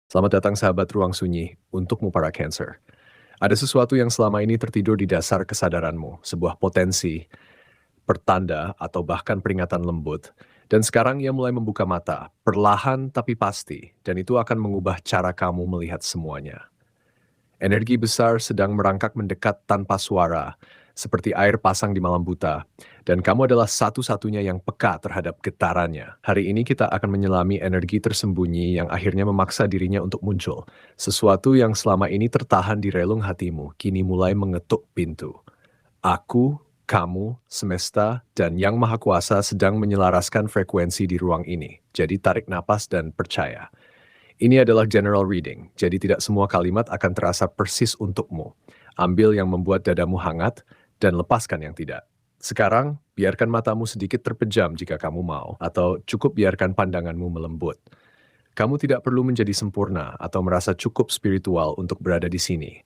Selamat datang sahabat ruang sunyi untukmu para Cancer. Ada sesuatu yang selama ini tertidur di dasar kesadaranmu, sebuah potensi, pertanda, atau bahkan peringatan lembut. Dan sekarang ia mulai membuka mata, perlahan tapi pasti, dan itu akan mengubah cara kamu melihat semuanya. Energi besar sedang merangkak mendekat tanpa suara, seperti air pasang di malam buta, dan kamu adalah satu-satunya yang peka terhadap getarannya. Hari ini kita akan menyelami energi tersembunyi yang akhirnya memaksa dirinya untuk muncul. Sesuatu yang selama ini tertahan di relung hatimu, kini mulai mengetuk pintu. Aku, kamu, semesta, dan Yang Maha Kuasa sedang menyelaraskan frekuensi di ruang ini. Jadi tarik napas dan percaya. Ini adalah general reading, jadi tidak semua kalimat akan terasa persis untukmu. Ambil yang membuat dadamu hangat, dan lepaskan yang tidak. Sekarang, biarkan matamu sedikit terpejam jika kamu mau, atau cukup biarkan pandanganmu melembut. Kamu tidak perlu menjadi sempurna atau merasa cukup spiritual untuk berada di sini.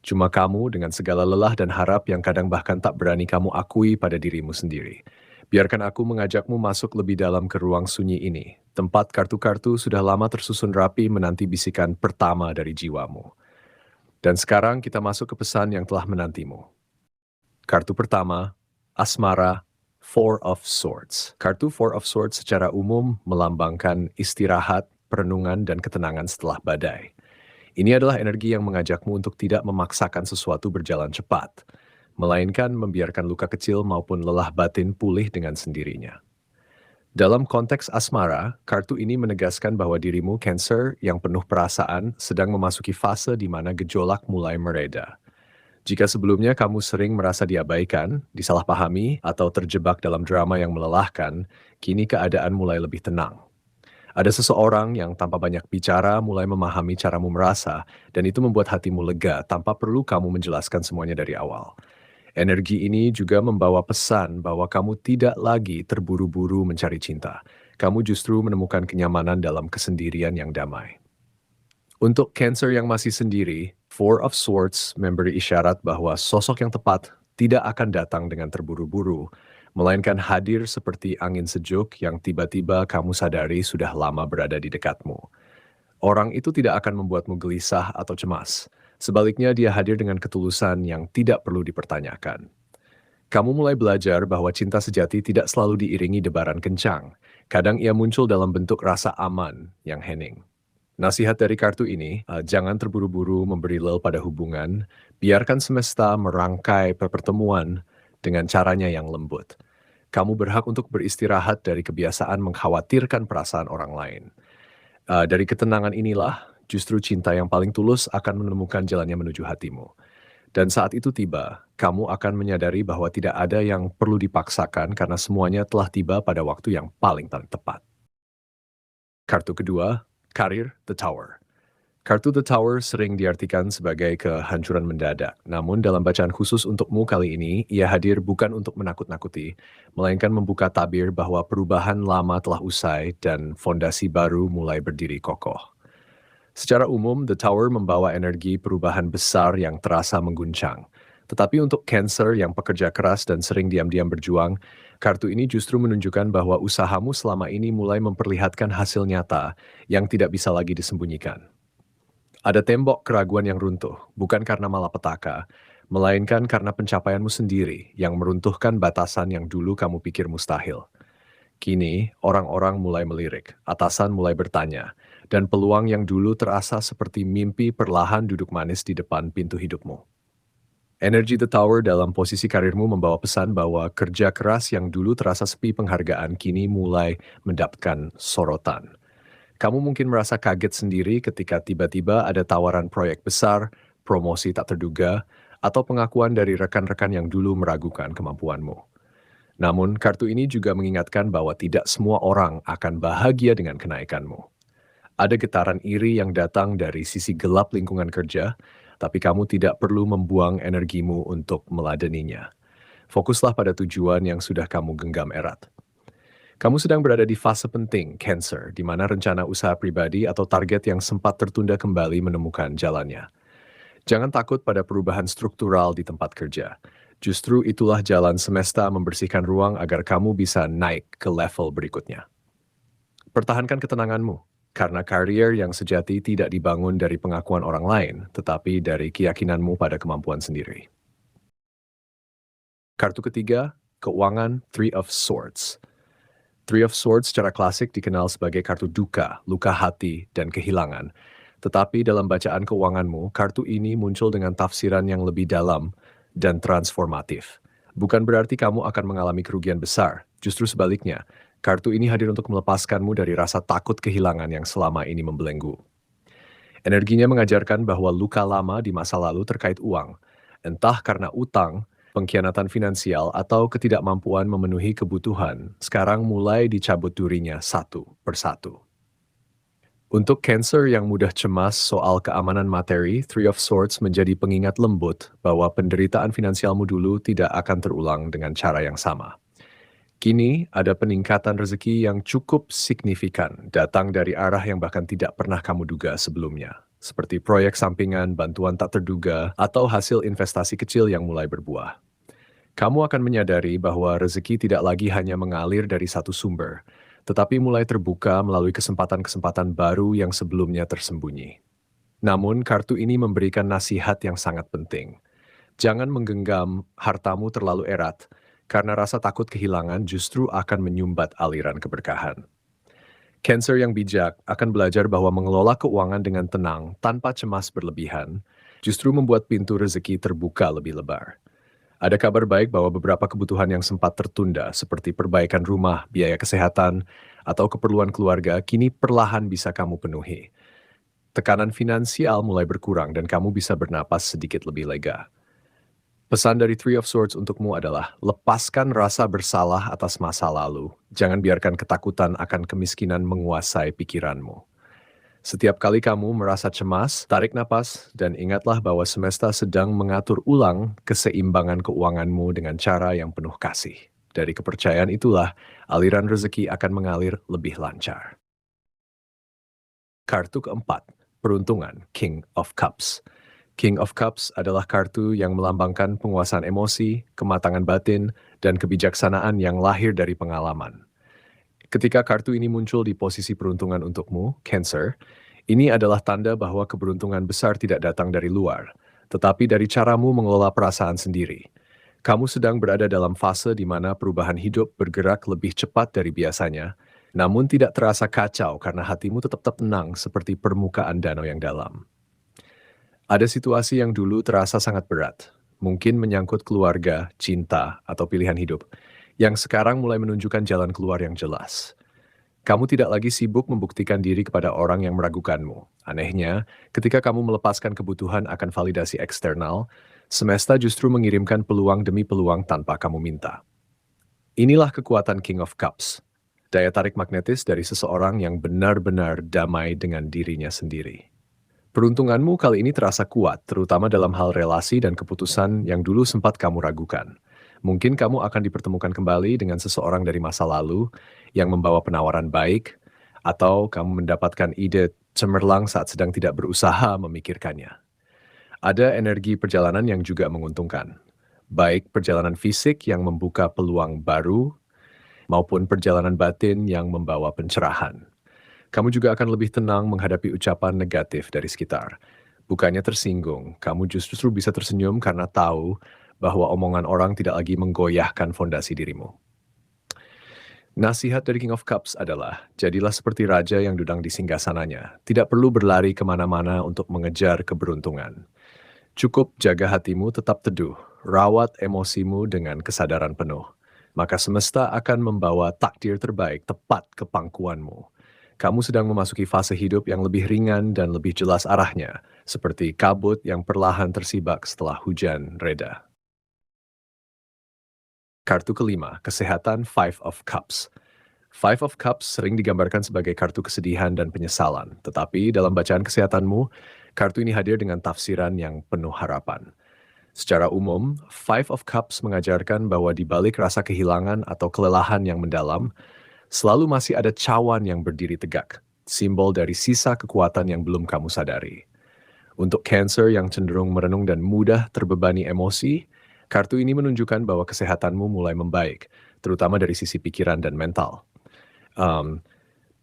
Cuma kamu dengan segala lelah dan harap yang kadang bahkan tak berani kamu akui pada dirimu sendiri. Biarkan aku mengajakmu masuk lebih dalam ke ruang sunyi ini. Tempat kartu-kartu sudah lama tersusun rapi menanti bisikan pertama dari jiwamu. Dan sekarang kita masuk ke pesan yang telah menantimu. Kartu pertama, Asmara, Four of Swords. Kartu Four of Swords secara umum melambangkan istirahat, perenungan, dan ketenangan setelah badai. Ini adalah energi yang mengajakmu untuk tidak memaksakan sesuatu berjalan cepat, melainkan membiarkan luka kecil maupun lelah batin pulih dengan sendirinya. Dalam konteks asmara, kartu ini menegaskan bahwa dirimu Cancer yang penuh perasaan sedang memasuki fase di mana gejolak mulai mereda. Jika sebelumnya kamu sering merasa diabaikan, disalahpahami, atau terjebak dalam drama yang melelahkan, kini keadaan mulai lebih tenang. Ada seseorang yang tanpa banyak bicara mulai memahami caramu merasa, dan itu membuat hatimu lega tanpa perlu kamu menjelaskan semuanya dari awal. Energi ini juga membawa pesan bahwa kamu tidak lagi terburu-buru mencari cinta. Kamu justru menemukan kenyamanan dalam kesendirian yang damai. Untuk Cancer yang masih sendiri, Four of Swords memberi isyarat bahwa sosok yang tepat tidak akan datang dengan terburu-buru, melainkan hadir seperti angin sejuk yang tiba-tiba kamu sadari sudah lama berada di dekatmu. Orang itu tidak akan membuatmu gelisah atau cemas. Sebaliknya, dia hadir dengan ketulusan yang tidak perlu dipertanyakan. Kamu mulai belajar bahwa cinta sejati tidak selalu diiringi debaran kencang. Kadang ia muncul dalam bentuk rasa aman yang hening. Nasihat dari kartu ini, jangan terburu-buru memberi lel pada hubungan, biarkan semesta merangkai pertemuan dengan caranya yang lembut. Kamu berhak untuk beristirahat dari kebiasaan mengkhawatirkan perasaan orang lain. Dari ketenangan inilah, justru cinta yang paling tulus akan menemukan jalannya menuju hatimu. Dan saat itu tiba, kamu akan menyadari bahwa tidak ada yang perlu dipaksakan karena semuanya telah tiba pada waktu yang paling tepat. Kartu kedua, Karir The Tower. Kartu The Tower sering diartikan sebagai kehancuran mendadak. Namun dalam bacaan khusus untukmu kali ini, ia hadir bukan untuk menakut-nakuti, melainkan membuka tabir bahwa perubahan lama telah usai dan fondasi baru mulai berdiri kokoh. Secara umum, The Tower membawa energi perubahan besar yang terasa mengguncang. Tetapi untuk Cancer yang pekerja keras dan sering diam-diam berjuang, kartu ini justru menunjukkan bahwa usahamu selama ini mulai memperlihatkan hasil nyata yang tidak bisa lagi disembunyikan. Ada tembok keraguan yang runtuh, bukan karena malapetaka, melainkan karena pencapaianmu sendiri yang meruntuhkan batasan yang dulu kamu pikir mustahil. Kini, orang-orang mulai melirik, atasan mulai bertanya, dan peluang yang dulu terasa seperti mimpi perlahan duduk manis di depan pintu hidupmu. Energi The Tower dalam posisi karirmu membawa pesan bahwa kerja keras yang dulu terasa sepi penghargaan kini mulai mendapatkan sorotan. Kamu mungkin merasa kaget sendiri ketika tiba-tiba ada tawaran proyek besar, promosi tak terduga, atau pengakuan dari rekan-rekan yang dulu meragukan kemampuanmu. Namun, kartu ini juga mengingatkan bahwa tidak semua orang akan bahagia dengan kenaikanmu. Ada getaran iri yang datang dari sisi gelap lingkungan kerja, tapi kamu tidak perlu membuang energimu untuk meladeninya. Fokuslah pada tujuan yang sudah kamu genggam erat. Kamu sedang berada di fase penting, Cancer, di mana rencana usaha pribadi atau target yang sempat tertunda kembali menemukan jalannya. Jangan takut pada perubahan struktural di tempat kerja. Justru itulah jalan semesta membersihkan ruang agar kamu bisa naik ke level berikutnya. Pertahankan ketenanganmu. Karena karier yang sejati tidak dibangun dari pengakuan orang lain, tetapi dari keyakinanmu pada kemampuan sendiri. Kartu ketiga, keuangan Three of Swords. Three of Swords secara klasik dikenal sebagai kartu duka, luka hati, dan kehilangan. Tetapi dalam bacaan keuanganmu, kartu ini muncul dengan tafsiran yang lebih dalam dan transformatif. Bukan berarti kamu akan mengalami kerugian besar, justru sebaliknya. Kartu ini hadir untuk melepaskanmu dari rasa takut kehilangan yang selama ini membelenggu. Energinya mengajarkan bahwa luka lama di masa lalu terkait uang, entah karena utang, pengkhianatan finansial, atau ketidakmampuan memenuhi kebutuhan, sekarang mulai dicabut durinya satu persatu. Untuk Cancer yang mudah cemas soal keamanan materi, Three of Swords menjadi pengingat lembut bahwa penderitaan finansialmu dulu tidak akan terulang dengan cara yang sama. Kini ada peningkatan rezeki yang cukup signifikan datang dari arah yang bahkan tidak pernah kamu duga sebelumnya, seperti proyek sampingan, bantuan tak terduga, atau hasil investasi kecil yang mulai berbuah. Kamu akan menyadari bahwa rezeki tidak lagi hanya mengalir dari satu sumber, tetapi mulai terbuka melalui kesempatan-kesempatan baru yang sebelumnya tersembunyi. Namun, kartu ini memberikan nasihat yang sangat penting. Jangan menggenggam hartamu terlalu erat, karena rasa takut kehilangan justru akan menyumbat aliran keberkahan. Cancer yang bijak akan belajar bahwa mengelola keuangan dengan tenang tanpa cemas berlebihan justru membuat pintu rezeki terbuka lebih lebar. Ada kabar baik bahwa beberapa kebutuhan yang sempat tertunda seperti perbaikan rumah, biaya kesehatan, atau keperluan keluarga kini perlahan bisa kamu penuhi. Tekanan finansial mulai berkurang dan kamu bisa bernapas sedikit lebih lega. Pesan dari Three of Swords untukmu adalah, lepaskan rasa bersalah atas masa lalu. Jangan biarkan ketakutan akan kemiskinan menguasai pikiranmu. Setiap kali kamu merasa cemas, tarik napas dan ingatlah bahwa semesta sedang mengatur ulang keseimbangan keuanganmu dengan cara yang penuh kasih. Dari kepercayaan itulah, aliran rezeki akan mengalir lebih lancar. Kartu keempat, peruntungan, King of Cups. King of Cups adalah kartu yang melambangkan penguasaan emosi, kematangan batin, dan kebijaksanaan yang lahir dari pengalaman. Ketika kartu ini muncul di posisi peruntungan untukmu, Cancer, ini adalah tanda bahwa keberuntungan besar tidak datang dari luar, tetapi dari caramu mengelola perasaan sendiri. Kamu sedang berada dalam fase di mana perubahan hidup bergerak lebih cepat dari biasanya, namun tidak terasa kacau karena hatimu tetap tenang seperti permukaan danau yang dalam. Ada situasi yang dulu terasa sangat berat, mungkin menyangkut keluarga, cinta, atau pilihan hidup, yang sekarang mulai menunjukkan jalan keluar yang jelas. Kamu tidak lagi sibuk membuktikan diri kepada orang yang meragukanmu. Anehnya, ketika kamu melepaskan kebutuhan akan validasi eksternal, semesta justru mengirimkan peluang demi peluang tanpa kamu minta. Inilah kekuatan King of Cups, daya tarik magnetis dari seseorang yang benar-benar damai dengan dirinya sendiri. Peruntunganmu kali ini terasa kuat, terutama dalam hal relasi dan keputusan yang dulu sempat kamu ragukan. Mungkin kamu akan dipertemukan kembali dengan seseorang dari masa lalu yang membawa penawaran baik, atau kamu mendapatkan ide cemerlang saat sedang tidak berusaha memikirkannya. Ada energi perjalanan yang juga menguntungkan, baik perjalanan fisik yang membuka peluang baru, maupun perjalanan batin yang membawa pencerahan. Kamu juga akan lebih tenang menghadapi ucapan negatif dari sekitar. Bukannya tersinggung, kamu justru bisa tersenyum karena tahu bahwa omongan orang tidak lagi menggoyahkan fondasi dirimu. Nasihat dari King of Cups adalah, jadilah seperti raja yang duduk di singgasananya. Tidak perlu berlari kemana-mana untuk mengejar keberuntungan. Cukup jaga hatimu tetap teduh, rawat emosimu dengan kesadaran penuh. Maka semesta akan membawa takdir terbaik tepat ke pangkuanmu. Kamu sedang memasuki fase hidup yang lebih ringan dan lebih jelas arahnya, seperti kabut yang perlahan tersibak setelah hujan reda. Kartu kelima, kesehatan Five of Cups. Five of Cups sering digambarkan sebagai kartu kesedihan dan penyesalan, tetapi dalam bacaan kesehatanmu, kartu ini hadir dengan tafsiran yang penuh harapan. Secara umum, Five of Cups mengajarkan bahwa di balik rasa kehilangan atau kelelahan yang mendalam, selalu masih ada cawan yang berdiri tegak, simbol dari sisa kekuatan yang belum kamu sadari. Untuk Cancer yang cenderung merenung dan mudah terbebani emosi, kartu ini menunjukkan bahwa kesehatanmu mulai membaik, terutama dari sisi pikiran dan mental.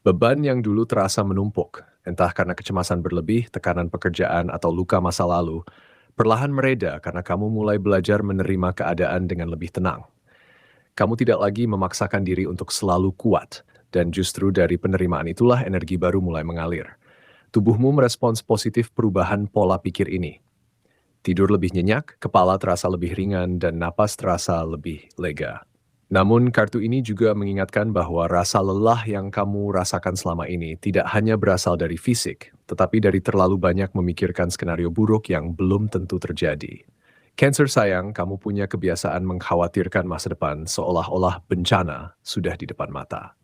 Beban yang dulu terasa menumpuk, entah karena kecemasan berlebih, tekanan pekerjaan, atau luka masa lalu, perlahan mereda karena kamu mulai belajar menerima keadaan dengan lebih tenang. Kamu tidak lagi memaksakan diri untuk selalu kuat, dan justru dari penerimaan itulah energi baru mulai mengalir. Tubuhmu merespons positif perubahan pola pikir ini. Tidur lebih nyenyak, kepala terasa lebih ringan, dan napas terasa lebih lega. Namun, kartu ini juga mengingatkan bahwa rasa lelah yang kamu rasakan selama ini tidak hanya berasal dari fisik, tetapi dari terlalu banyak memikirkan skenario buruk yang belum tentu terjadi. Cancer sayang, kamu punya kebiasaan mengkhawatirkan masa depan seolah-olah bencana sudah di depan mata.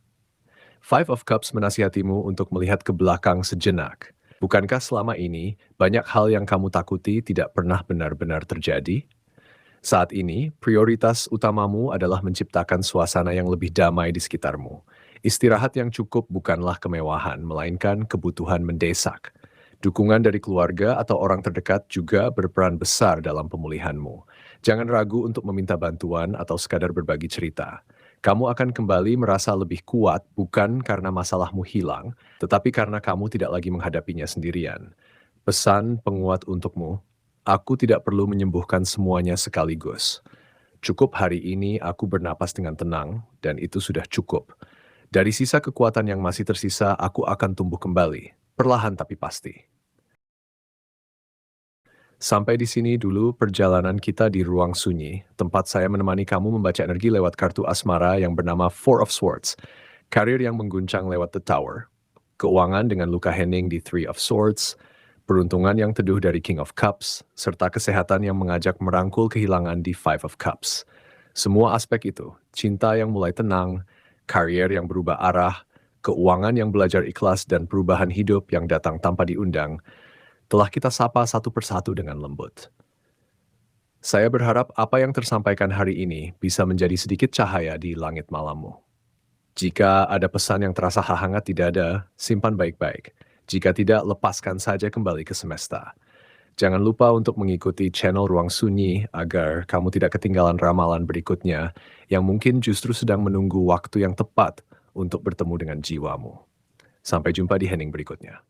Five of Cups menasihatimu untuk melihat ke belakang sejenak. Bukankah selama ini banyak hal yang kamu takuti tidak pernah benar-benar terjadi? Saat ini, prioritas utamamu adalah menciptakan suasana yang lebih damai di sekitarmu. Istirahat yang cukup bukanlah kemewahan, melainkan kebutuhan mendesak. Dukungan dari keluarga atau orang terdekat juga berperan besar dalam pemulihanmu. Jangan ragu untuk meminta bantuan atau sekadar berbagi cerita. Kamu akan kembali merasa lebih kuat bukan karena masalahmu hilang, tetapi karena kamu tidak lagi menghadapinya sendirian. Pesan penguat untukmu, aku tidak perlu menyembuhkan semuanya sekaligus. Cukup hari ini aku bernapas dengan tenang, dan itu sudah cukup. Dari sisa kekuatan yang masih tersisa, aku akan tumbuh kembali, perlahan tapi pasti. Sampai di sini dulu perjalanan kita di ruang sunyi, tempat saya menemani kamu membaca energi lewat kartu asmara yang bernama Four of Swords, karir yang mengguncang lewat The Tower, keuangan dengan luka hening di Three of Swords, peruntungan yang teduh dari King of Cups, serta kesehatan yang mengajak merangkul kehilangan di Five of Cups. Semua aspek itu, cinta yang mulai tenang, karier yang berubah arah, keuangan yang belajar ikhlas, dan perubahan hidup yang datang tanpa diundang, telah kita sapa satu persatu dengan lembut. Saya berharap apa yang tersampaikan hari ini bisa menjadi sedikit cahaya di langit malammu. Jika ada pesan yang terasa hangat di dada, simpan baik-baik. Jika tidak, lepaskan saja kembali ke semesta. Jangan lupa untuk mengikuti channel Ruang Sunyi agar kamu tidak ketinggalan ramalan berikutnya yang mungkin justru sedang menunggu waktu yang tepat untuk bertemu dengan jiwamu. Sampai jumpa di hening berikutnya.